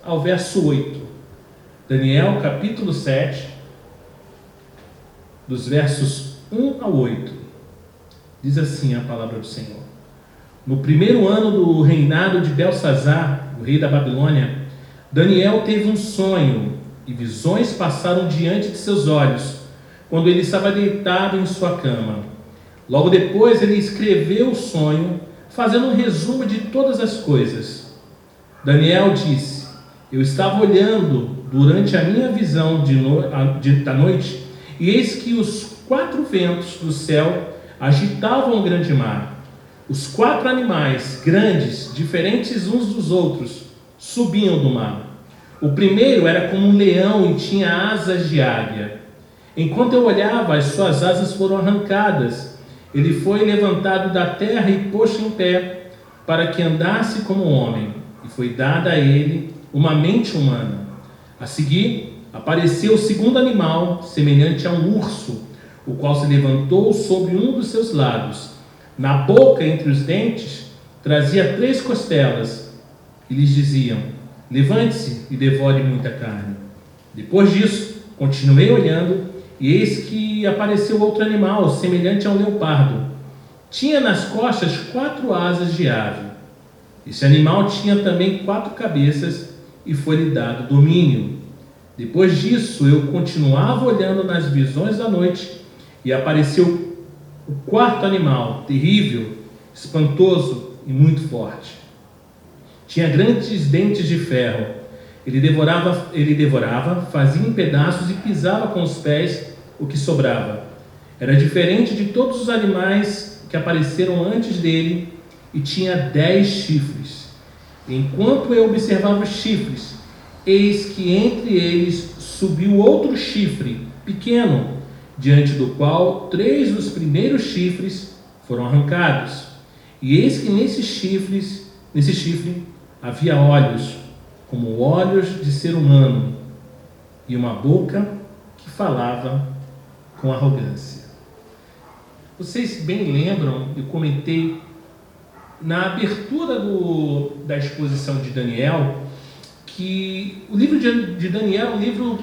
ao verso 8. Daniel, capítulo 7, dos versos 1 ao 8. Diz assim a palavra do Senhor. No primeiro ano do reinado de Belsazar, o rei da Babilônia, Daniel teve um sonho, e visões passaram diante de seus olhos, quando ele estava deitado em sua cama. Logo depois ele escreveu o sonho, fazendo um resumo de todas as coisas. Daniel disse: eu estava olhando durante a minha visão da noite, e eis que os 4 ventos do céu agitavam o grande mar. Os 4 animais, grandes, diferentes uns dos outros, subiam do mar. O primeiro era como um leão e tinha asas de águia. Enquanto eu olhava, as suas asas foram arrancadas. Ele foi levantado da terra e posto em pé, para que andasse como um homem. E foi dada a ele uma mente humana. A seguir, apareceu o segundo animal, semelhante a um urso, o qual se levantou sobre um dos seus lados. Na boca, entre os dentes, trazia 3 costelas, e lhes diziam: levante-se e devore muita carne. Depois disso, continuei olhando, e eis que apareceu outro animal, semelhante a um leopardo. Tinha nas costas 4 asas de ave. Esse animal tinha também 4 cabeças, e foi-lhe dado domínio. Depois disso, eu continuava olhando nas visões da noite, e apareceu o 4º animal, terrível, espantoso e muito forte. Tinha grandes dentes de ferro. Ele devorava, fazia em pedaços e pisava com os pés o que sobrava. Era diferente de todos os animais que apareceram antes dele e tinha 10 chifres. Enquanto eu observava os chifres, eis que entre eles subiu outro chifre, pequeno, diante do qual 3 dos primeiros chifres foram arrancados. E eis que nesse chifre havia olhos, como olhos de ser humano, e uma boca que falava com arrogância. Vocês bem lembram, eu comentei na abertura da exposição de Daniel, que o livro de Daniel é um livro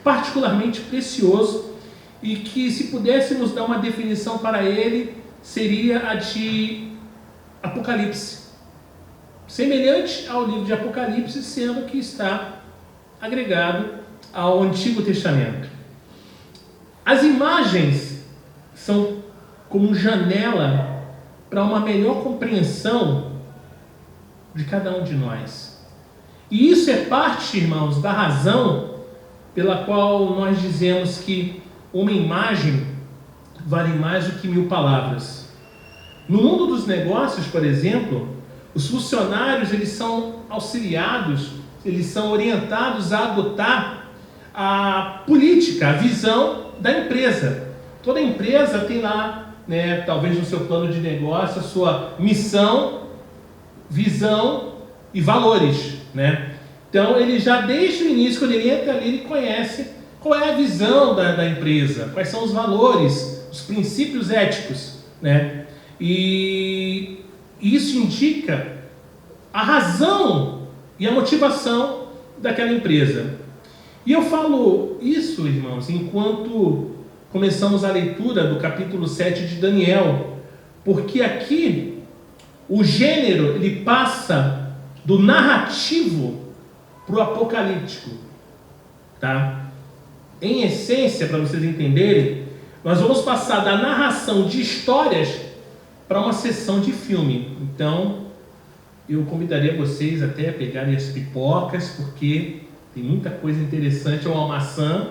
particularmente precioso e que, se pudéssemos dar uma definição para ele, seria a de Apocalipse. Semelhante ao livro de Apocalipse, sendo que está agregado ao Antigo Testamento. As imagens são como janela para uma melhor compreensão de cada um de nós. E isso é parte, irmãos, da razão pela qual nós dizemos que uma imagem vale mais do que 1000 palavras. No mundo dos negócios, por exemplo, os funcionários eles são auxiliados, eles são orientados a adotar a política, a visão da empresa. Toda empresa tem lá, talvez no seu plano de negócio, a sua missão, visão e valores. Então, ele já desde o início, quando ele entra ali, ele conhece qual é a visão da empresa, quais são os valores, os princípios éticos. E isso indica a razão e a motivação daquela empresa. E eu falo isso, irmãos, enquanto começamos a leitura do capítulo 7 de Daniel, porque aqui o gênero ele passa do narrativo para o apocalíptico. Em essência, para vocês entenderem, nós vamos passar da narração de histórias para uma sessão de filme. Então, eu convidaria vocês até a pegarem as pipocas, porque tem muita coisa interessante, ou uma maçã,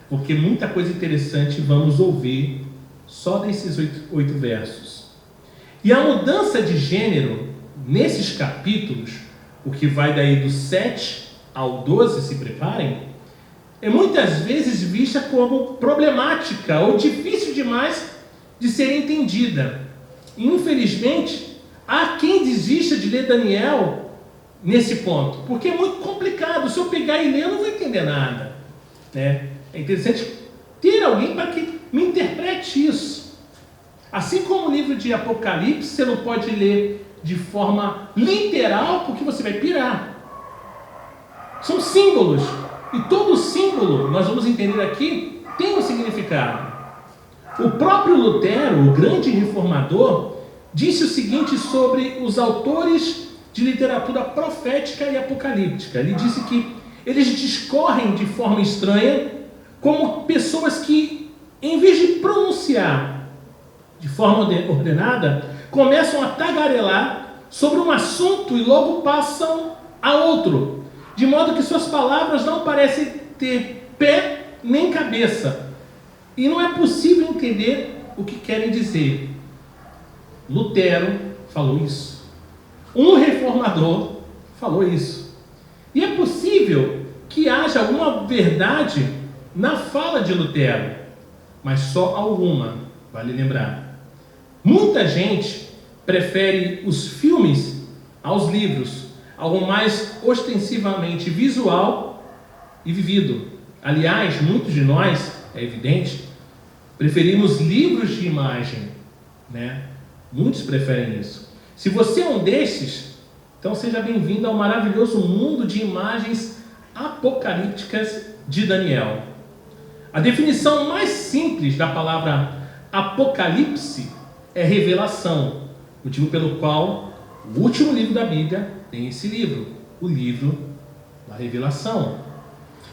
porque muita coisa interessante vamos ouvir só desses 8 versos. E a mudança de gênero nesses capítulos, o que vai daí do 7 ao 12, se preparem, é muitas vezes vista como problemática ou difícil demais de ser entendida. E, infelizmente, há quem desista de ler Daniel nesse ponto, porque é muito complicado. Se eu pegar e ler, eu não vou entender nada. É interessante ter alguém para que me interprete isso. Assim como o livro de Apocalipse, você não pode ler de forma literal, porque você vai pirar. São símbolos. E todo símbolo, nós vamos entender aqui, tem um significado. O próprio Lutero, o grande reformador, disse o seguinte sobre os autores de literatura profética e apocalíptica. Ele disse que eles discorrem de forma estranha, como pessoas que, em vez de pronunciar de forma ordenada, começam a tagarelar sobre um assunto e logo passam a outro, de modo que suas palavras não parecem ter pé nem cabeça, e não é possível entender o que querem dizer. Lutero falou isso. Um reformador falou isso. E é possível que haja alguma verdade na fala de Lutero, mas só alguma, vale lembrar. Muita gente prefere os filmes aos livros, algo mais ostensivamente visual e vivido. Aliás, muitos de nós, é evidente, preferimos livros de imagem, né? Muitos preferem isso. Se você é um desses, então seja bem-vindo ao maravilhoso mundo de imagens apocalípticas de Daniel. A definição mais simples da palavra apocalipse é revelação, motivo pelo qual o último livro da Bíblia tem esse livro, o livro da revelação.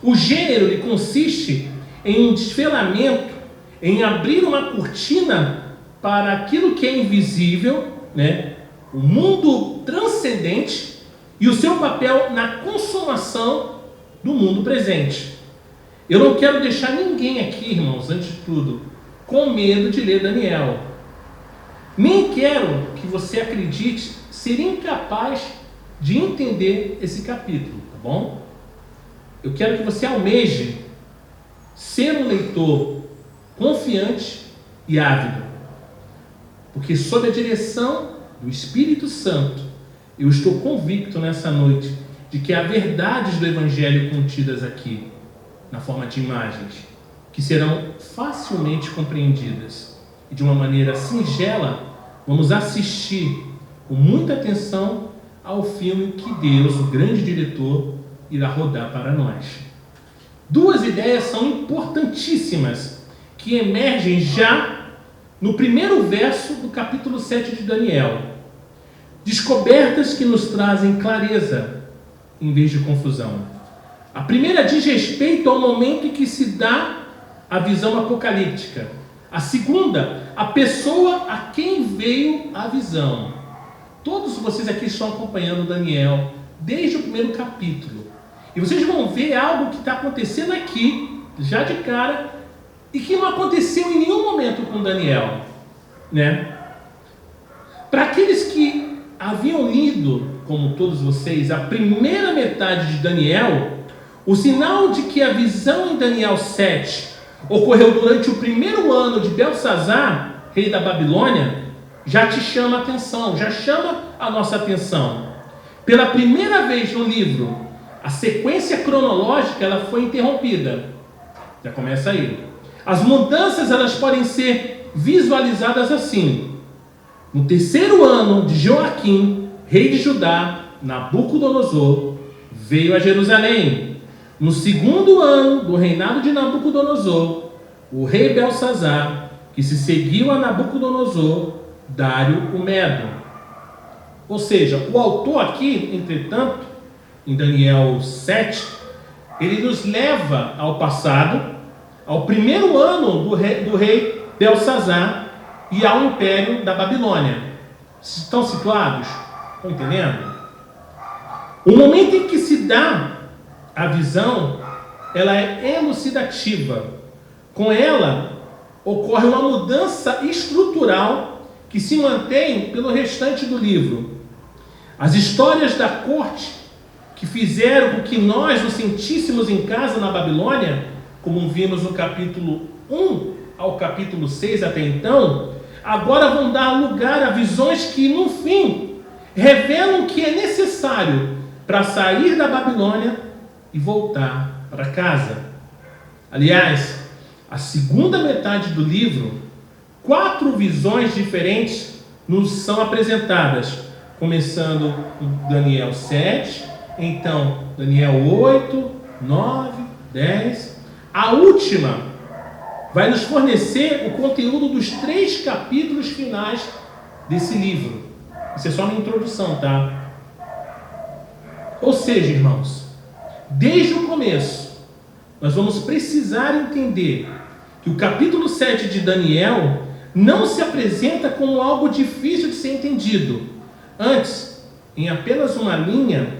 O gênero ele consiste em um desvelamento, em abrir uma cortina para aquilo que é invisível, né? O mundo transcendente e o seu papel na consumação do mundo presente. Eu não quero deixar ninguém aqui, irmãos, antes de tudo, com medo de ler Daniel. Nem quero que você acredite ser incapaz de entender esse capítulo, tá bom? Eu quero que você almeje ser um leitor confiante e ávido, porque sob a direção do Espírito Santo, eu estou convicto nessa noite de que há verdades do Evangelho contidas aqui, na forma de imagens, que serão facilmente compreendidas. E de uma maneira singela, vamos assistir com muita atenção ao filme que Deus, o grande diretor, irá rodar para nós. Duas ideias são importantíssimas, que emergem já no primeiro verso do capítulo 7 de Daniel. Descobertas que nos trazem clareza, em vez de confusão. A primeira diz respeito ao momento em que se dá a visão apocalíptica. A segunda, a pessoa a quem veio a visão. Todos vocês aqui estão acompanhando Daniel desde o primeiro capítulo. E vocês vão ver algo que está acontecendo aqui, já de cara, e que não aconteceu em nenhum momento com Daniel, né? Para aqueles que haviam lido, como todos vocês, a primeira metade de Daniel, o sinal de que a visão em Daniel 7 ocorreu durante o primeiro ano de Belsazar, rei da Babilônia, já te chama a atenção, já chama a nossa atenção. Pela primeira vez no livro, a sequência cronológica ela foi interrompida. Já começa aí. As mudanças elas podem ser visualizadas assim. No terceiro ano de Joaquim, rei de Judá, Nabucodonosor veio a Jerusalém. No segundo ano do reinado de Nabucodonosor, o rei Belsazar, que se seguiu a Nabucodonosor, Dário o Medo. Ou seja, o autor aqui, entretanto, em Daniel 7, ele nos leva ao passado, ao primeiro ano do rei Belsazar e ao império da Babilônia. Estão situados? Estão entendendo? O momento em que se dá a visão, ela é elucidativa. Com ela, ocorre uma mudança estrutural que se mantém pelo restante do livro. As histórias da corte que fizeram com que nós nos sentíssemos em casa na Babilônia, como vimos no capítulo 1 ao capítulo 6 até então, agora vão dar lugar a visões que, no fim, revelam que é necessário para sair da Babilônia e voltar para casa. Aliás, a segunda metade do livro, 4 visões diferentes nos são apresentadas, começando em Daniel 7, Então, Daniel 8, 9, 10. A última vai nos fornecer o conteúdo dos 3 capítulos finais desse livro. Isso é só uma introdução, tá? Ou seja, irmãos, desde o começo, nós vamos precisar entender que o capítulo 7 de Daniel não se apresenta como algo difícil de ser entendido. Antes, em apenas uma linha,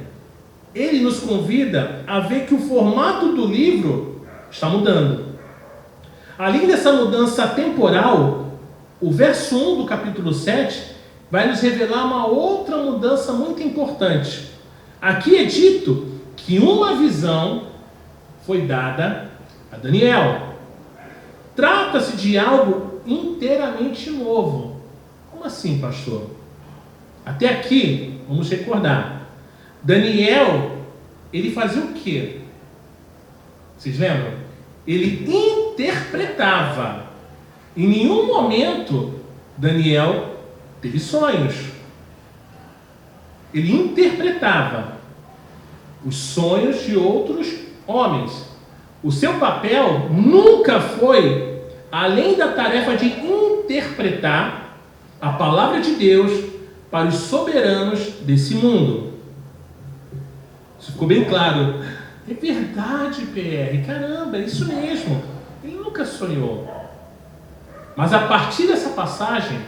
ele nos convida a ver que o formato do livro está mudando. Além dessa mudança temporal, o verso 1 do capítulo 7 vai nos revelar uma outra mudança muito importante. Aqui é dito que uma visão foi dada a Daniel. Trata-se de algo inteiramente novo. Como assim, pastor? Até aqui, vamos recordar. Daniel, ele fazia o quê? Vocês lembram? Ele interpretava. Em nenhum momento, Daniel teve sonhos. Ele interpretava os sonhos de outros homens. O seu papel nunca foi além da tarefa de interpretar a palavra de Deus para os soberanos desse mundo. Isso ficou bem claro. É verdade, PR. Caramba, é isso mesmo. Ele nunca sonhou. Mas a partir dessa passagem,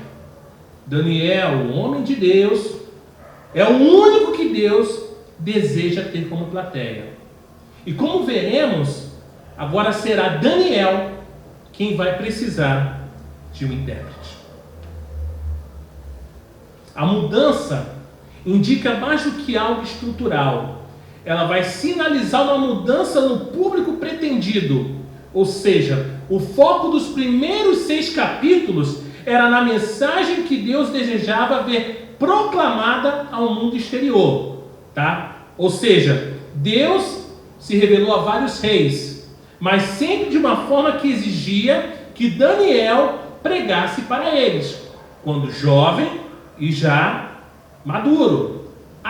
Daniel, o homem de Deus, é o único que Deus deseja ter como plateia. E como veremos, agora será Daniel quem vai precisar de um intérprete. A mudança indica mais do que algo estrutural. Ela vai sinalizar uma mudança no público pretendido. Ou seja, o foco dos primeiros 6 capítulos era na mensagem que Deus desejava ver proclamada ao mundo exterior. Tá? Ou seja, Deus se revelou a vários reis, mas sempre de uma forma que exigia que Daniel pregasse para eles, quando jovem e já maduro.